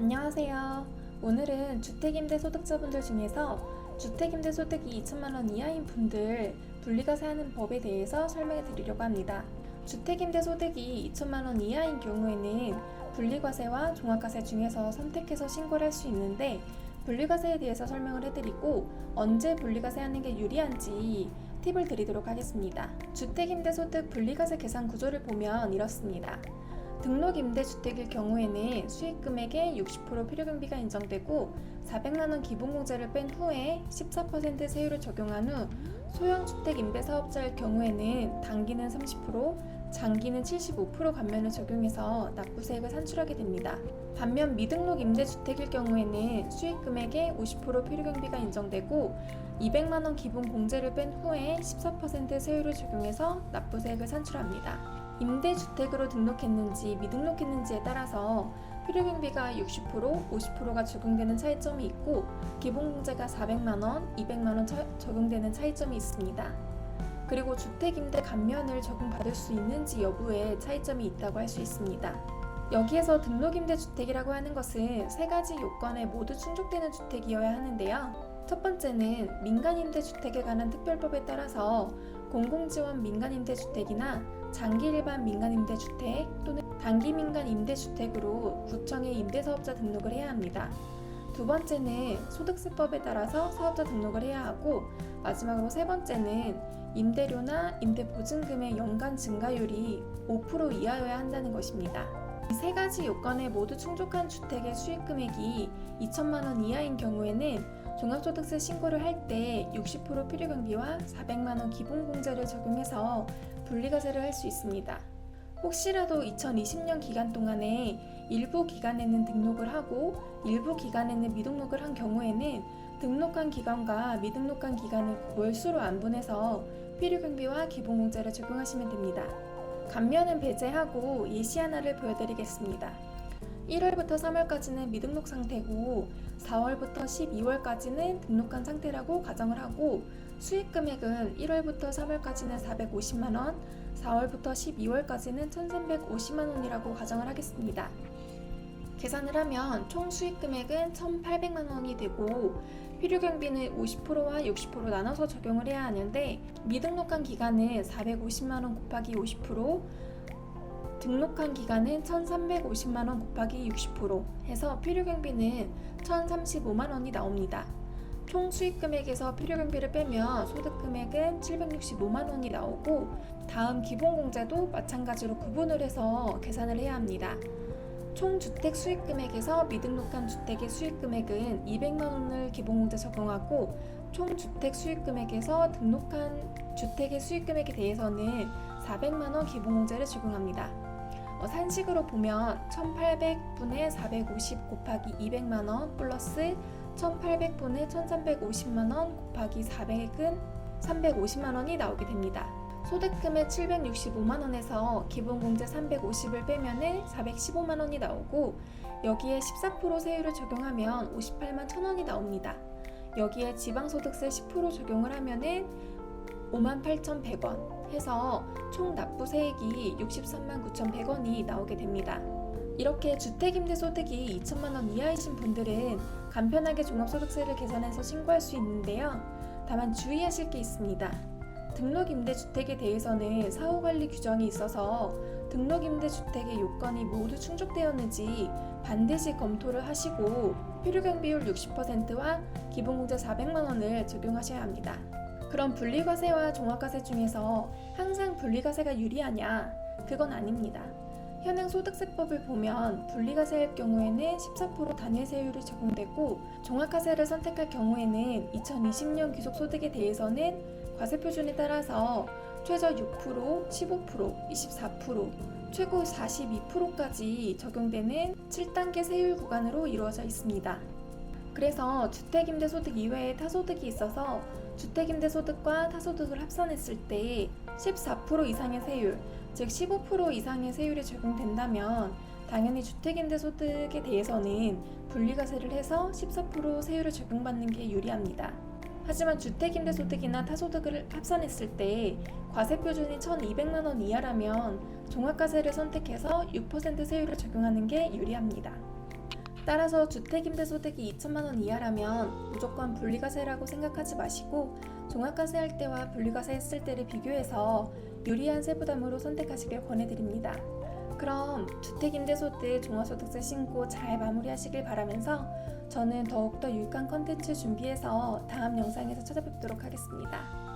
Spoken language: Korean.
안녕하세요. 오늘은 주택임대소득자분들 중에서 주택임대소득이 2천만원 이하인 분들 분리과세 하는 법에 대해서 설명해 드리려고 합니다. 주택임대소득이 2천만원 이하인 경우에는 분리과세와 종합과세 중에서 선택해서 신고를 할 수 있는데, 분리과세에 대해서 설명을 해드리고 언제 분리과세 하는 게 유리한지 팁을 드리도록 하겠습니다. 주택임대소득 분리과세 계산 구조를 보면 이렇습니다. 등록임대주택일 경우에는 수익금액의 60% 필요경비가 인정되고 400만원 기본공제를 뺀 후에 14% 세율을 적용한 후, 소형주택임대사업자일 경우에는 단기는 30%, 장기는 75% 감면을 적용해서 납부세액을 산출하게 됩니다. 반면 미등록임대주택일 경우에는 수익금액의 50% 필요경비가 인정되고 200만원 기본공제를 뺀 후에 14% 세율을 적용해서 납부세액을 산출합니다. 임대주택으로 등록했는지 미등록했는지에 따라서 필요경비가 60%, 50%가 적용되는 차이점이 있고 기본공제가 400만원, 200만원 적용되는 차이점이 있습니다. 그리고 주택임대 감면을 적용받을 수 있는지 여부에 차이점이 있다고 할 수 있습니다. 여기에서 등록임대주택이라고 하는 것은 세 가지 요건에 모두 충족되는 주택이어야 하는데요. 첫 번째는 민간임대주택에 관한 특별법에 따라서 공공지원 민간임대주택이나 장기 일반 민간임대주택 또는 단기 민간임대주택으로 구청에 임대사업자 등록을 해야 합니다. 두 번째는 소득세법에 따라서 사업자 등록을 해야 하고, 마지막으로 세 번째는 임대료나 임대보증금의 연간 증가율이 5% 이하여야 한다는 것입니다. 이 세 가지 요건에 모두 충족한 주택의 수익금액이 2천만원 이하인 경우에는 종합소득세 신고를 할 때 60% 필요경비와 400만원 기본공제를 적용해서 분리과세를 할 수 있습니다. 혹시라도 2020년 기간 동안에 일부 기간에는 등록을 하고 일부 기간에는 미등록을 한 경우에는 등록한 기간과 미등록한 기간을 월수로 안분해서 필요경비와 기본공제를 적용하시면 됩니다. 감면은 배제하고 예시 하나를 보여드리겠습니다. 1월부터 3월까지는 미등록 상태고 4월부터 12월까지는 등록한 상태라고 가정을 하고, 수익금액은 1월부터 3월까지는 450만원, 4월부터 12월까지는 1350만원이라고 가정을 하겠습니다. 계산을 하면 총 수익금액은 1800만원이 되고 필요경비는 50%와 60% 나눠서 적용을 해야 하는데, 미등록한 기간은 450만원 곱하기 50%, 등록한 기간은 1350만원 곱하기 60% 해서 필요경비는 1035만원이 나옵니다. 총 수익금액에서 필요경비를 빼면 소득금액은 765만원이 나오고, 다음 기본공제도 마찬가지로 구분을 해서 계산을 해야 합니다. 총 주택 수익금액에서 미등록한 주택의 수익금액은 200만원을 기본공제 적용하고, 총 주택 수익금액에서 등록한 주택의 수익금액에 대해서는 400만원 기본공제를 적용합니다. 산식으로 보면 1800분의 450 곱하기 200만원 플러스 1800분의 1350만원 곱하기 400은 350만원이 나오게 됩니다. 소득금액 765만원에서 기본공제 350을 빼면 415만원이 나오고, 여기에 14% 세율을 적용하면 58만 1000원이 나옵니다. 여기에 지방소득세 10% 적용을 하면 58,100원 해서 총 납부세액이 63만 9,100원이 나오게 됩니다. 이렇게 주택임대소득이 2천만원 이하이신 분들은 간편하게 종합소득세를 계산해서 신고할 수 있는데요. 다만 주의하실 게 있습니다. 등록임대주택에 대해서는 사후관리 규정이 있어서 등록임대주택의 요건이 모두 충족되었는지 반드시 검토를 하시고 필요경비율 60%와 기본공제 400만원을 적용하셔야 합니다. 그럼 분리과세와 종합과세 중에서 항상 분리과세가 유리하냐? 그건 아닙니다. 현행 소득세법을 보면 분리과세할 경우에는 14% 단위세율이 적용되고, 종합과세를 선택할 경우에는 2020년 귀속소득에 대해서는 과세표준에 따라서 최저 6%, 15%, 24%, 최고 42%까지 적용되는 7단계 세율 구간으로 이루어져 있습니다. 그래서 주택임대소득 이외에 타소득이 있어서 주택임대소득과 타소득을 합산했을 때 14% 이상의 세율, 즉 15% 이상의 세율이 적용된다면 당연히 주택임대소득에 대해서는 분리과세를 해서 14% 세율을 적용받는 게 유리합니다. 하지만 주택임대소득이나 타소득을 합산했을 때 과세표준이 1200만원 이하라면 종합과세를 선택해서 6% 세율을 적용하는 게 유리합니다. 따라서 주택임대소득이 2천만 원 이하라면 무조건 분리과세라고 생각하지 마시고 종합과세 할 때와 분리과세 했을 때를 비교해서 유리한 세부담으로 선택하시길 권해드립니다. 그럼 주택임대소득 종합소득세 신고 잘 마무리하시길 바라면서 저는 더욱더 유익한 컨텐츠 준비해서 다음 영상에서 찾아뵙도록 하겠습니다.